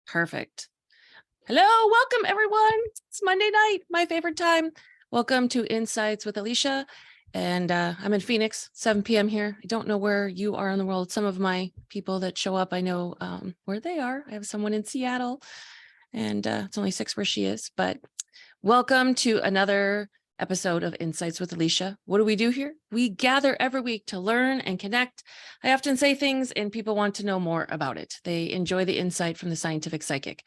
Perfect. Hello, welcome everyone. It's Monday night, my favorite time. Welcome to Insights with Alicia. And I'm in Phoenix, 7 p.m. here. I don't know where you are in the world. Some of my people that show up, I know where they are. I have someone in Seattle, and it's only 6 where she is. But welcome to another episode of Insights with Alicia. What do we do here? We gather every week to learn and connect. I often say things and people want to know more about it. They enjoy the insight from the scientific psychic.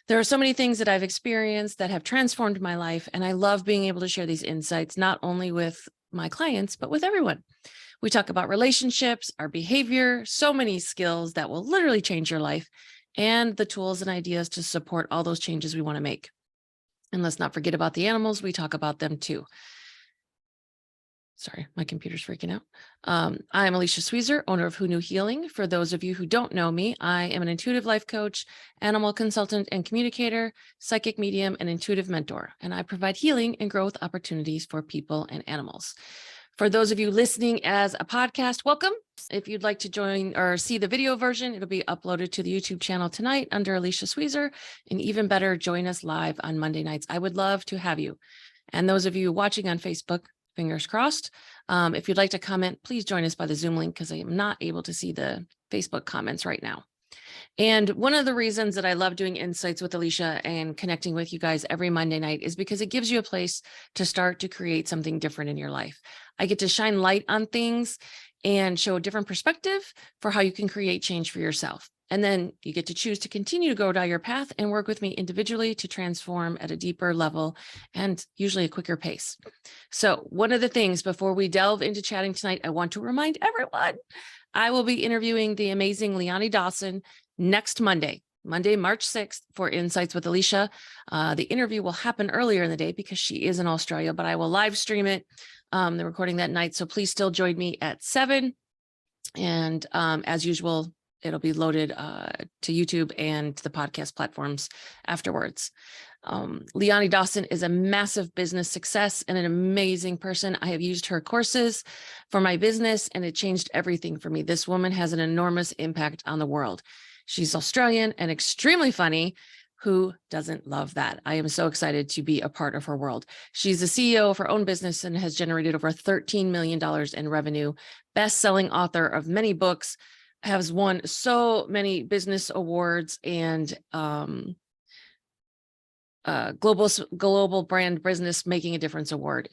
There are so many things that I've experienced that have transformed my life, and I love being able to share these insights, not only with my clients, but with everyone. We talk about relationships, our behavior, so many skills that will literally change your life, and the tools and ideas to support all those changes we want to make. And let's not forget about the animals. We talk about them too. Sorry, my computer's freaking out. I'm Alicia Sweezer, owner of Who Knew Healing. For those of you who don't know me, I am an intuitive life coach, animal consultant and communicator, psychic medium, and intuitive mentor. And I provide healing and growth opportunities for people and animals. For those of you listening as a podcast, welcome. If you'd like to join or see the video version, it'll be uploaded to the YouTube channel tonight under Alicia Sweezer. And even better, join us live on Monday nights. I would love to have you. And those of you watching on Facebook, fingers crossed. If you'd like to comment, please join us by the Zoom link because I am not able to see the Facebook comments right now. And one of the reasons that I love doing Insights with Alicia and connecting with you guys every Monday night is because it gives you a place to start to create something different in your life. I get to shine light on things and show a different perspective for how you can create change for yourself. And then you get to choose to continue to go down your path and work with me individually to transform at a deeper level and usually a quicker pace. So one of the things before we delve into chatting tonight, I want to remind everyone, I will be interviewing the amazing Liani Dawson next Monday, March 6th for Insights with Alicia. The interview will happen earlier in the day because she is in Australia, but I will live stream it. They're recording that night. So please still join me at 7. And as usual, it'll be loaded to YouTube and the podcast platforms afterwards. Liani Dawson is a massive business success and an amazing person. I have used her courses for my business and it changed everything for me. This woman has an enormous impact on the world. She's Australian and extremely funny. Who doesn't love that? I am so excited to be a part of her world. She's the CEO of her own business and has generated over $13 million in revenue, best-selling author of many books, has won so many business awards and global brand business making a difference award.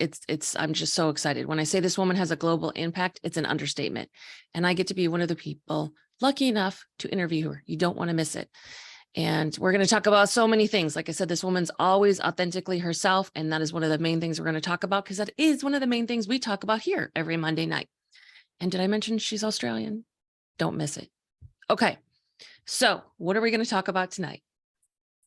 I'm just so excited. When I say this woman has a global impact, it's an understatement. And I get to be one of the people lucky enough to interview her. You don't want to miss it. And we're going to talk about so many things. Like I said, this woman's always authentically herself. And that is one of the main things we're going to talk about because that is one of the main things we talk about here every Monday night. And did I mention she's Australian? Don't miss it. Okay. So what are we going to talk about tonight?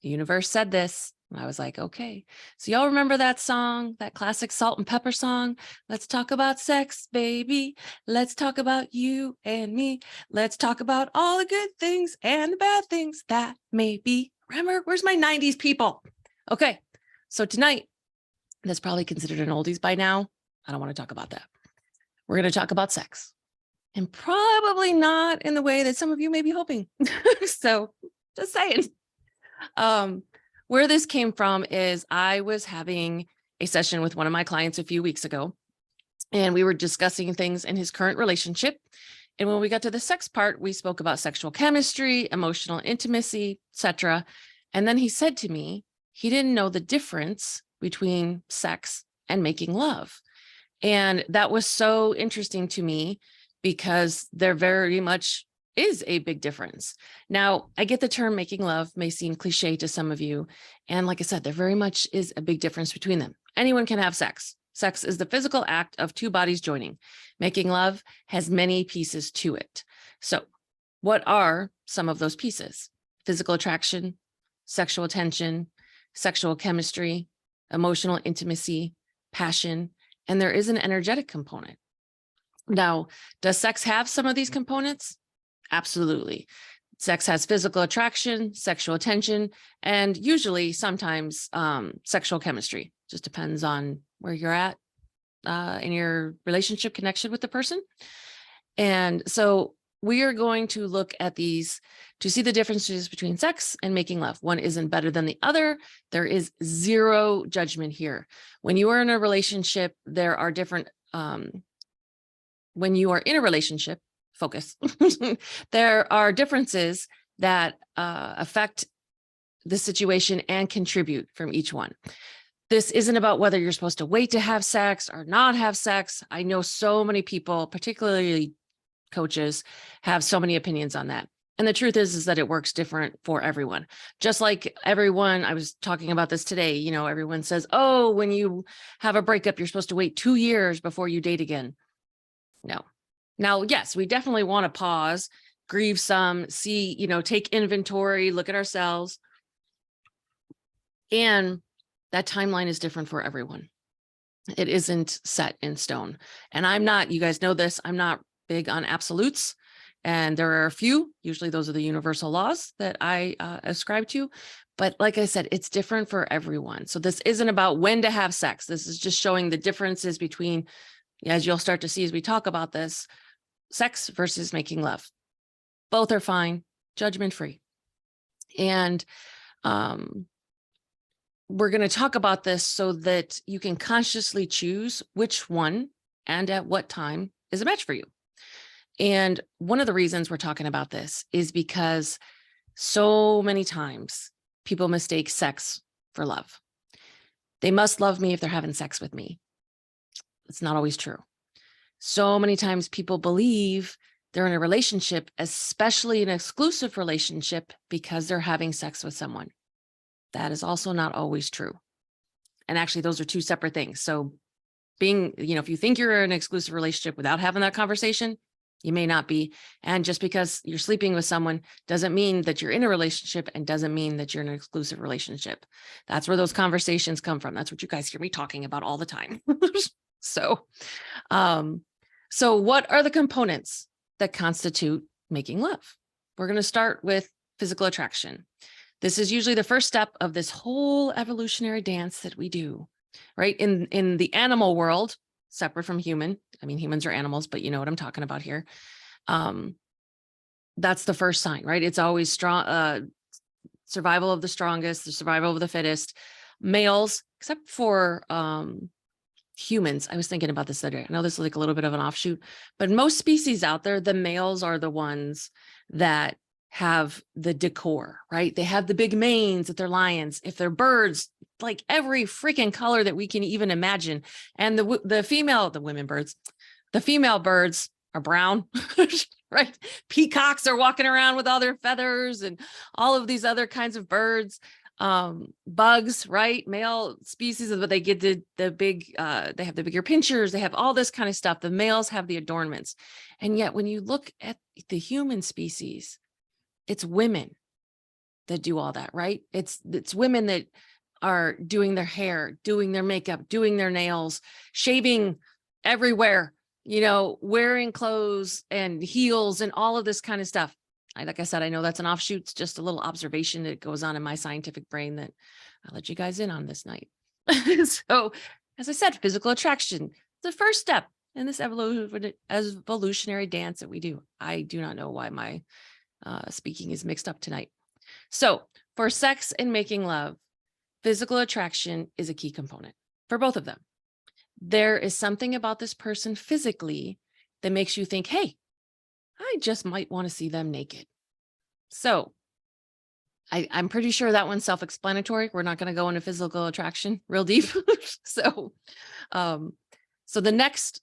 The universe said this. I was like, okay. So y'all remember that song, that classic Salt and Pepper song? Let's talk about sex, baby. Let's talk about you and me. Let's talk about all the good things and the bad things that may be. Remember, where's my 90s people? Okay. So tonight, that's probably considered an oldies by now. I don't want to talk about that. We're going to talk about sex. And probably not in the way that some of you may be hoping. So just saying. Where this came from is I was having a session with one of my clients a few weeks ago, and we were discussing things in his current relationship. And when we got to the sex part, we spoke about sexual chemistry, emotional intimacy, etc. And then he said to me, he didn't know the difference between sex and making love. And that was so interesting to me because there very much is a big difference. Now, I get the term making love may seem cliche to some of you. And like I said, there very much is a big difference between them. Anyone can have sex. Sex is the physical act of two bodies joining. Making love has many pieces to it. So what are some of those pieces? Physical attraction, sexual tension, sexual chemistry, emotional intimacy, passion, and there is an energetic component. Now, does sex have some of these components? Absolutely. Sex has physical attraction, sexual attention, and usually sometimes sexual chemistry. Just depends on where you're at in your relationship connection with the person. And so we are going to look at these to see the differences between sex and making love. One isn't better than the other. There is zero judgment here. When you are in a relationship, there are different, when you are in a relationship, focus, there are differences that affect the situation and contribute from each one. This isn't about whether you're supposed to wait to have sex or not have sex. I know so many people, particularly coaches, have so many opinions on that. And the truth is that it works different for everyone. Just like everyone, I was talking about this today, you know, everyone says, oh, when you have a breakup, you're supposed to wait 2 years before you date again. No. Now, yes, we definitely want to pause, grieve some, see, you know, take inventory, look at ourselves. And that timeline is different for everyone. It isn't set in stone. And I'm not, you guys know this, I'm not big on absolutes. And there are a few, usually those are the universal laws that I ascribe to. But like I said, it's different for everyone. So this isn't about when to have sex. This is just showing the differences between, as you'll start to see as we talk about this, sex versus making love. Both are fine, judgment-free. And we're going to talk about this so that you can consciously choose which one and at what time is a match for you. And one of the reasons we're talking about this is because so many times people mistake sex for love. They must love me if they're having sex with me. It's not always true. So many times people believe they're in a relationship, especially an exclusive relationship, because they're having sex with someone. That is also not always true. And actually, those are two separate things. So being, you know, if you think you're in an exclusive relationship without having that conversation, you may not be. And just because you're sleeping with someone doesn't mean that you're in a relationship and doesn't mean that you're in an exclusive relationship. That's where those conversations come from. That's what you guys hear me talking about all the time. So what are the components that constitute making love? We're going to start with physical attraction. This is usually the first step of this whole evolutionary dance that we do, right? In the animal world, separate from human. I mean, humans are animals, but you know what I'm talking about here. That's the first sign, right? It's always strong, survival of the strongest, the survival of the fittest. Males, except for humans. I was thinking about this the other day. I know this is like a little bit of an offshoot, but most species out there, the males are the ones that have the decor, right? They have the big manes if they're lions. If they're birds, like every freaking color that we can even imagine. And the female birds are brown, right? Peacocks are walking around with all their feathers and all of these other kinds of birds. Bugs, right? Male species, but they get the big, they have the bigger pinchers. They have all this kind of stuff. The males have the adornments. And yet when you look at the human species, it's women that do all that, right? It's women that are doing their hair, doing their makeup, doing their nails, shaving everywhere, you know, wearing clothes and heels and all of this kind of stuff. Like I said, I know that's an offshoot. It's just a little observation that goes on in my scientific brain that I'll let you guys in on this night. So, as I said, physical attraction, the first step in this evolutionary dance that we do. I do not know why my speaking is mixed up tonight. So for sex and making love, physical attraction is a key component for both of them. There is something about this person physically that makes you think, hey, I just might want to see them naked. So I'm pretty sure that one's self-explanatory. We're not going to go into physical attraction real deep. So the next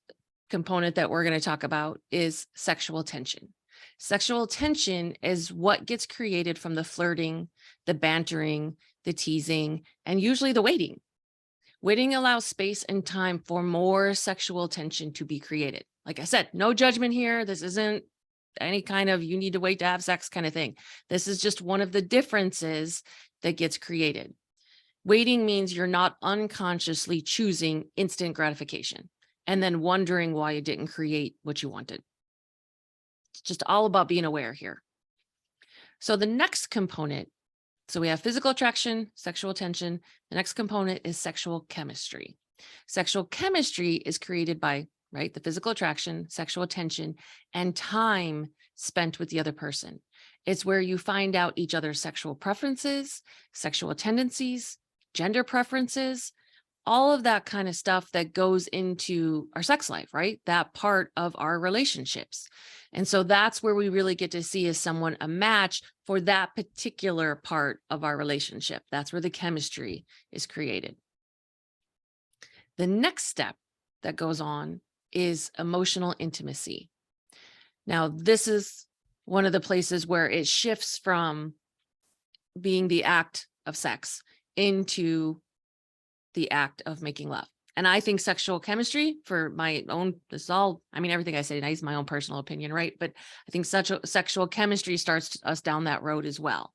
component that we're going to talk about is sexual tension. Sexual tension is what gets created from the flirting, the bantering, the teasing, and usually the waiting. Waiting allows space and time for more sexual tension to be created. Like I said, no judgment here. This isn't any kind of you need to wait to have sex kind of thing. This is just one of the differences that gets created. Waiting means you're not unconsciously choosing instant gratification and then wondering why you didn't create what you wanted. It's just all about being aware here. So the next component, so we have physical attraction, sexual tension. The next component is sexual chemistry. Sexual chemistry is created by right? The physical attraction, sexual attention, and time spent with the other person. It's where you find out each other's sexual preferences, sexual tendencies, gender preferences, all of that kind of stuff that goes into our sex life, right? That part of our relationships. And so that's where we really get to see is someone a match for that particular part of our relationship. That's where the chemistry is created. The next step that goes on is emotional intimacy. Now, this is one of the places where it shifts from being the act of sex into the act of making love. And I think sexual chemistry, for my own, this is all, I mean, everything I say tonight is my own personal opinion, right? But I think such sexual chemistry starts us down that road as well.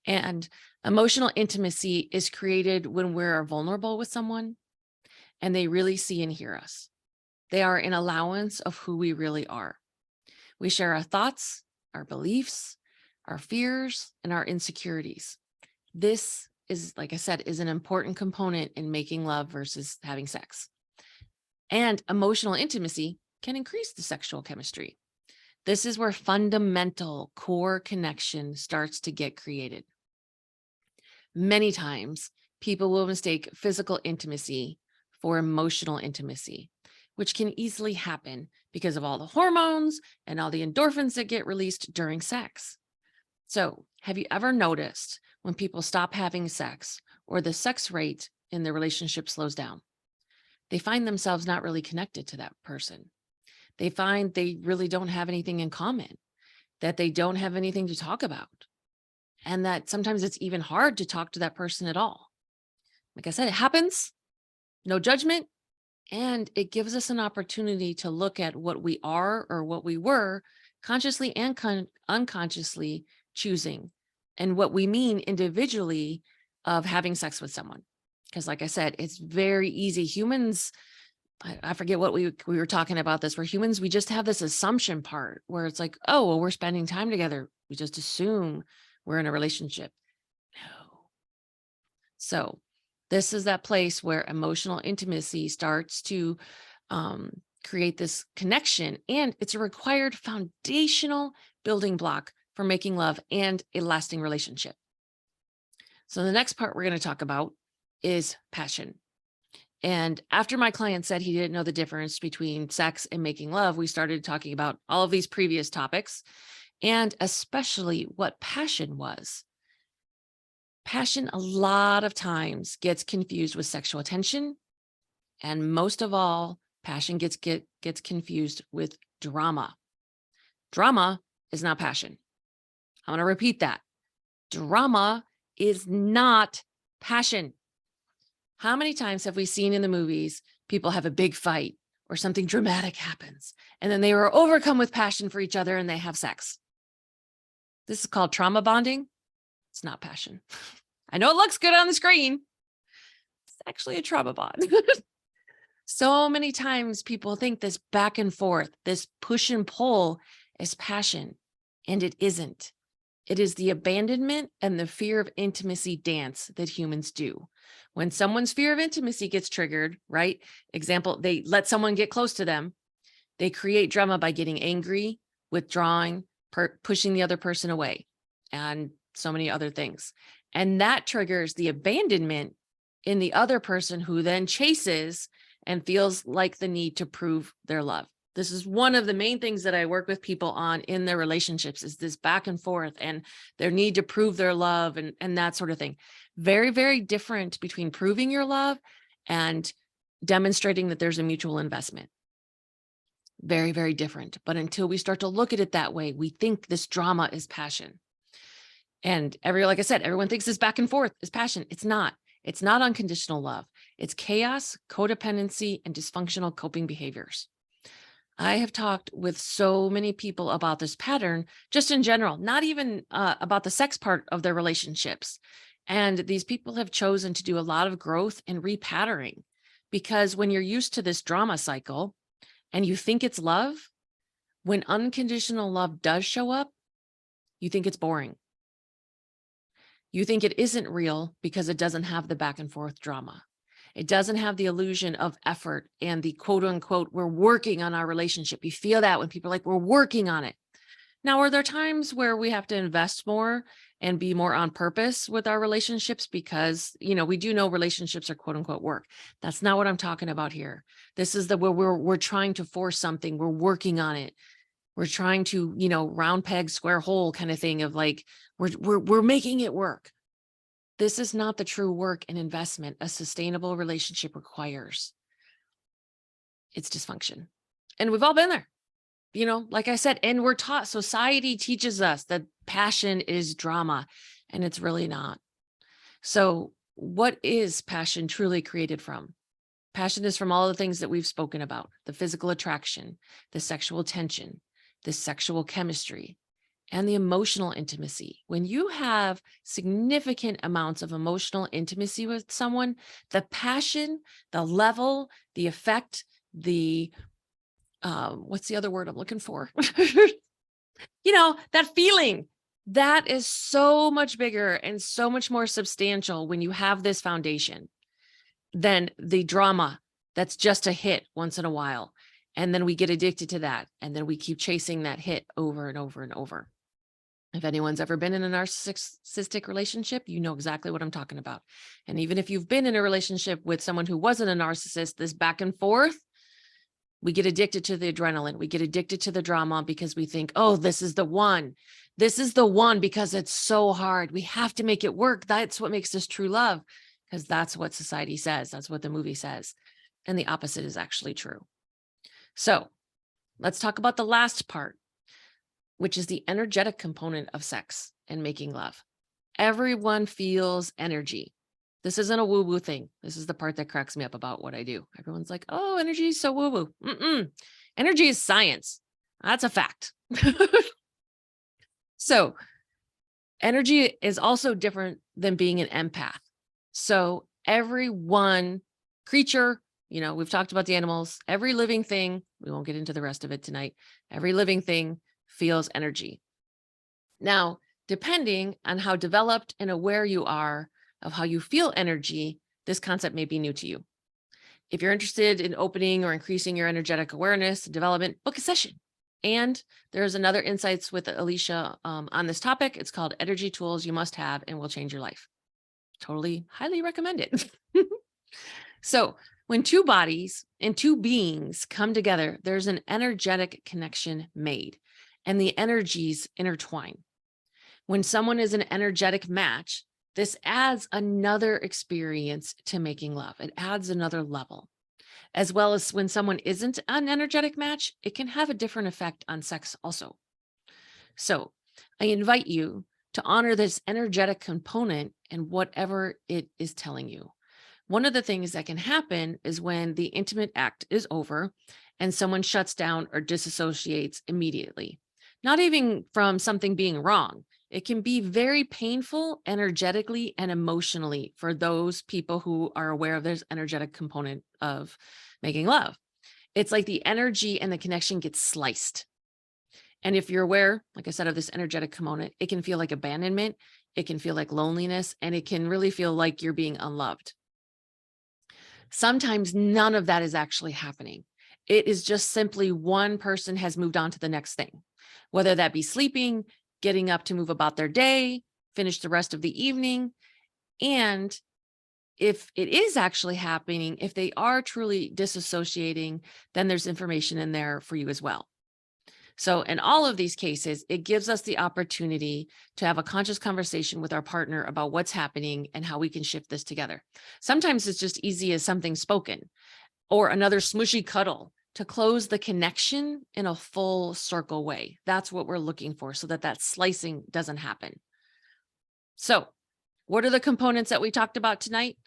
And emotional intimacy is created when we're vulnerable with someone and they really see and hear us. They are an allowance of who we really are. We share our thoughts, our beliefs, our fears, and our insecurities. This is, like I said, is an important component in making love versus having sex. And emotional intimacy can increase the sexual chemistry. This is where fundamental core connection starts to get created. Many times, people will mistake physical intimacy for emotional intimacy, which can easily happen because of all the hormones and all the endorphins that get released during sex. So, have you ever noticed when people stop having sex or the sex rate in their relationship slows down? They find themselves not really connected to that person. They find they really don't have anything in common, that they don't have anything to talk about, and that sometimes it's even hard to talk to that person at all. Like I said, it happens, no judgment, and it gives us an opportunity to look at what we are or what we were consciously and unconsciously choosing, and what we mean individually of having sex with someone. Because like I said, it's very easy. Humans, I forget what we were talking about this, where humans, we just have this assumption part where it's like, oh, well, we're spending time together. We just assume we're in a relationship. No. So this is that place where emotional intimacy starts to create this connection, and it's a required foundational building block for making love and a lasting relationship. So the next part we're going to talk about is passion. And after my client said he didn't know the difference between sex and making love, we started talking about all of these previous topics, and especially what passion was. Passion a lot of times gets confused with sexual attention, and most of all, passion gets confused with drama. Drama is not passion. I'm going to repeat that. Drama is not passion. How many times have we seen in the movies people have a big fight or something dramatic happens, and then they were overcome with passion for each other and they have sex? This is called trauma bonding. It's not passion. I know it looks good on the screen. It's actually a trauma bond. So many times people think this back and forth, this push and pull is passion, and it isn't. It is the abandonment and the fear of intimacy dance that humans do. When someone's fear of intimacy gets triggered, right? Example, they let someone get close to them. They create drama by getting angry, withdrawing, pushing the other person away, and so many other things. And that triggers the abandonment in the other person, who then chases and feels like the need to prove their love. This is one of the main things that I work with people on in their relationships, is this back and forth and their need to prove their love and that sort of thing. Very, very different between proving your love and demonstrating that there's a mutual investment. Very, very different. But until we start to look at it that way, we think this drama is passion. And like I said, everyone thinks this back and forth is passion. It's not. It's not unconditional love. It's chaos, codependency, and dysfunctional coping behaviors. I have talked with so many people about this pattern, just in general, not even about the sex part of their relationships. And these people have chosen to do a lot of growth and repatterning, because when you're used to this drama cycle and you think it's love, when unconditional love does show up, you think it's boring. You think it isn't real because it doesn't have the back and forth drama. It doesn't have the illusion of effort and the quote unquote, we're working on our relationship. You feel that when people are like, we're working on it. Now, are there times where we have to invest more and be more on purpose with our relationships? Because, we do know relationships are quote unquote work. That's not what I'm talking about here. This is where we're trying to force something. We're working on it. We're trying to, round peg, square hole kind of thing of like, we're making it work. This is not the true work and investment a sustainable relationship requires. It's dysfunction. And we've all been there, like I said, and we're taught, society teaches us that passion is drama, and it's really not. So what is passion truly created from? Passion is from all the things that we've spoken about: the physical attraction, the sexual tension, the sexual chemistry, and the emotional intimacy. When you have significant amounts of emotional intimacy with someone, the passion, the level, the effect, the what's the other word I'm looking for? That feeling, that is so much bigger and so much more substantial when you have this foundation than the drama that's just a hit once in a while. And then we get addicted to that. And then we keep chasing that hit over and over and over. If anyone's ever been in a narcissistic relationship, you know exactly what I'm talking about. And even if you've been in a relationship with someone who wasn't a narcissist, this back and forth, we get addicted to the adrenaline. We get addicted to the drama because we think, oh, this is the one. This is the one because it's so hard. We have to make it work. That's what makes this true love, because that's what society says. That's what the movie says. And the opposite is actually true. So let's talk about the last part, which is the energetic component of sex and making love. Everyone feels energy. This isn't a woo-woo thing. This is the part that cracks me up about what I do. Everyone's like, oh, energy is so woo-woo. Energy is science. That's a fact. So energy is also different than being an empath. So every one creature, we've talked about the animals, every living thing, we won't get into the rest of it tonight. Every living thing feels energy. Now, depending on how developed and aware you are of how you feel energy, this concept may be new to you. If you're interested in opening or increasing your energetic awareness and development, book a session. And there's another Insights with Alicia on this topic. It's called Energy Tools You Must Have and Will Change Your Life. Totally, highly recommend it. So when two bodies and two beings come together, there's an energetic connection made, and the energies intertwine. When someone is an energetic match, this adds another experience to making love. It adds another level. As well as when someone isn't an energetic match, it can have a different effect on sex also. So I invite you to honor this energetic component and whatever it is telling you. One of the things that can happen is when the intimate act is over and someone shuts down or disassociates immediately. Not even from something being wrong. It can be very painful energetically and emotionally for those people who are aware of this energetic component of making love. It's like the energy and the connection gets sliced. And if you're aware, like I said, of this energetic component, it can feel like abandonment. It can feel like loneliness, and it can really feel like you're being unloved. Sometimes none of that is actually happening. It is just simply one person has moved on to the next thing, whether that be sleeping, getting up to move about their day, finish the rest of the evening. And if it is actually happening, if they are truly disassociating, then there's information in there for you as well. So in all of these cases, it gives us the opportunity to have a conscious conversation with our partner about what's happening and how we can shift this together. Sometimes it's just easy as something spoken or another smushy cuddle to close the connection in a full circle way. That's what we're looking for, so that that slicing doesn't happen. So what are the components that we talked about tonight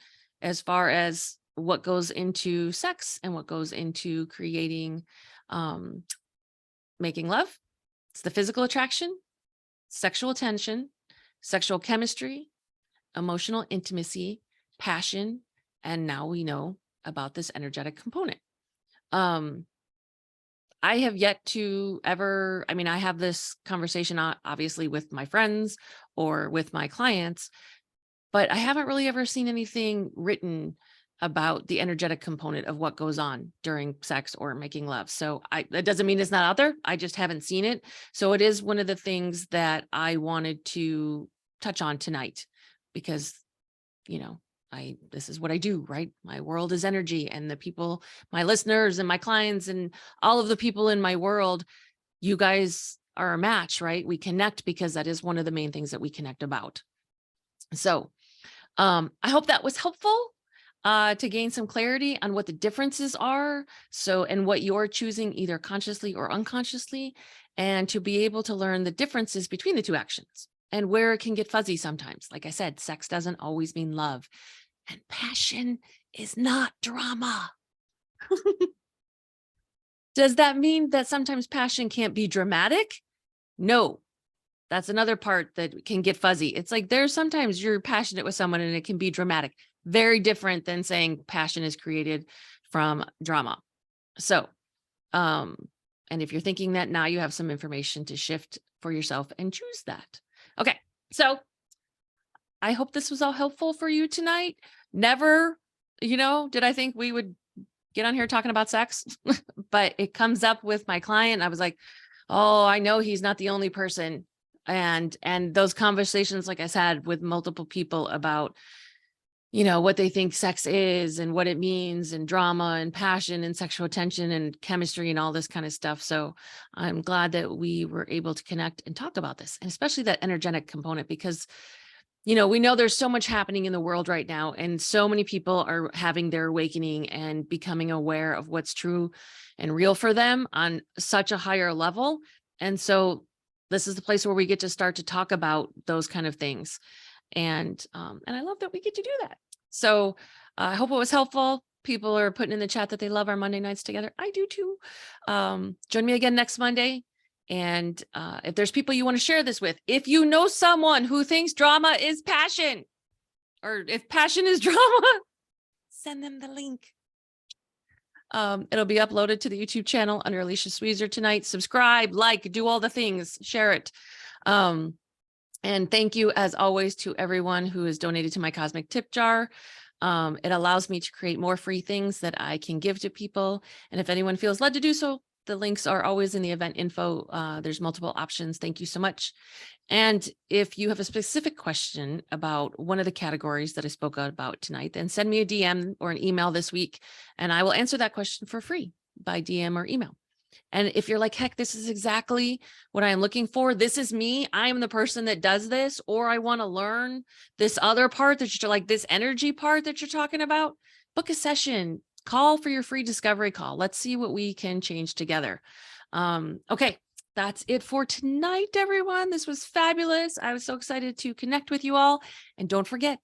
as far as what goes into sex and what goes into creating making love? It's the physical attraction, sexual tension, sexual chemistry, emotional intimacy, passion, and now we know about this energetic component. I have yet to ever, I have this conversation obviously with my friends or with my clients, but I haven't really ever seen anything written about the energetic component of what goes on during sex or making love. So that doesn't mean it's not out there. I just haven't seen it. So it is one of the things that I wanted to touch on tonight because, this is what I do, right? My world is energy, and the people, my listeners and my clients and all of the people in my world, you guys are a match, right? We connect because that is one of the main things that we connect about. So I hope that was helpful to gain some clarity on what the differences are. So, and what you're choosing either consciously or unconsciously, and to be able to learn the differences between the two actions and where it can get fuzzy sometimes. Like I said, sex doesn't always mean love, and passion is not drama. Does that mean that sometimes passion can't be dramatic? No, that's another part that can get fuzzy. It's like there's sometimes you're passionate with someone and it can be dramatic. Very different than saying passion is created from drama. So, and if you're thinking that, now you have some information to shift for yourself and choose that. Okay. So I hope this was all helpful for you tonight. Never, did I think we would get on here talking about sex, but it comes up with my client. I was like, oh, I know he's not the only person. And those conversations, like I said, with multiple people about, what they think sex is and what it means, and drama and passion and sexual attention and chemistry and all this kind of stuff. So I'm glad that we were able to connect and talk about this, and especially that energetic component, because we know there's so much happening in the world right now, and so many people are having their awakening and becoming aware of what's true and real for them on such a higher level. And so this is the place where we get to start to talk about those kind of things. And I love that we get to do that. So I hope it was helpful. People are putting in the chat that they love our Monday nights together. I do too. Join me again next Monday. And if there's people you want to share this with, if you know someone who thinks drama is passion, or if passion is drama, send them the link. It'll be uploaded to the YouTube channel under Alicia Sweezer tonight. Subscribe, like, do all the things, share it. And thank you, as always, to everyone who has donated to my Cosmic Tip Jar. It allows me to create more free things that I can give to people. And if anyone feels led to do so, the links are always in the event info. There's multiple options. Thank you so much. And if you have a specific question about one of the categories that I spoke about tonight, then send me a DM or an email this week, and I will answer that question for free by DM or email. And if you're like, heck, this is exactly what I'm looking for, this is me, I am the person that does this, or I want to learn this other part that you're like, this energy part that you're talking about, book a session, call for your free discovery call. Let's see what we can change together. Okay, that's it for tonight, everyone. This was fabulous. I was so excited to connect with you all. And don't forget,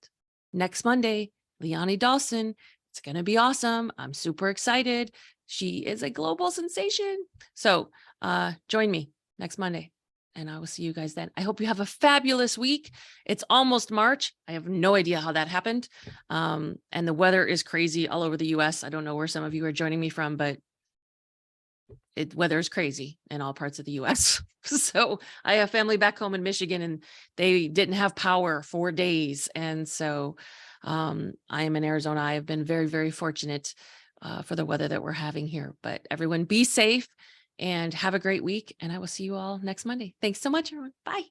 next Monday, Leonie Dawson. It's going to be awesome. I'm super excited. She is a global sensation. So join me next Monday, and I will see you guys then. I hope you have a fabulous week. It's almost March. I have no idea how that happened. And the weather is crazy all over the US. I don't know where some of you are joining me from, but weather is crazy in all parts of the US. So I have family back home in Michigan, and they didn't have power for days. And so I am in Arizona. I have been very, very fortunate for the weather that we're having here. But everyone, be safe and have a great week. And I will see you all next Monday. Thanks so much, everyone. Bye.